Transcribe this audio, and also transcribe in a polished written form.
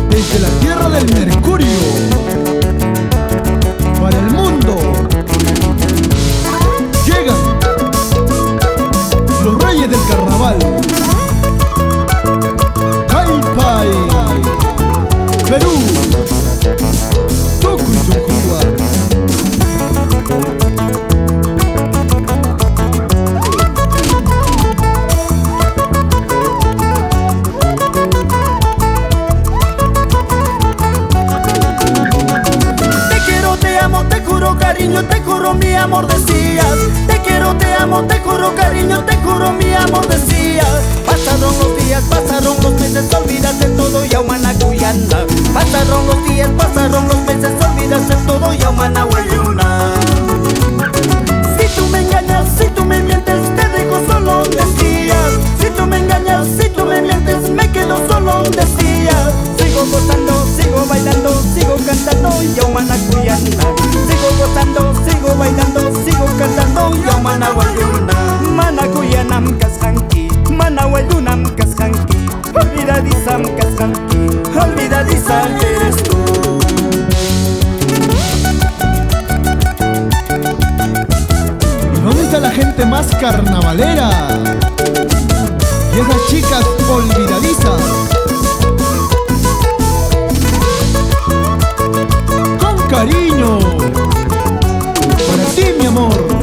Desde la tierra del Mercurio para el mundo llegan los reyes del carnaval. Caipai, Perú, Tucuyucua. Te juro cariño, te juro mi amor decías. Te quiero, te amo, te juro cariño, te juro mi amor decías. Pasaron los días, pasaron los meses, olvidaste todo y aumana Guyana. Pasaron los días, pasaron los meses, olvidaste todo y aumana Guayuna. Si tú me engañas, si tú me mientes, te dejo solo decías. Si tú me engañas, si tú me mientes, me quedo solo decías. Sigo gozando, sigo bailando, sigo cantando y aumana Guyana. Sigo gozando, sigo bailando, sigo cantando y aumana Guayuna. Mana Guyanam kashanki, mana Guayunam kashanki. Olvidadizam kashanki, olvidadiza eres tú. ¿Y dónde está la gente más carnavalera? Y esas chicas olvidadizas. Cariño, para ti mi amor.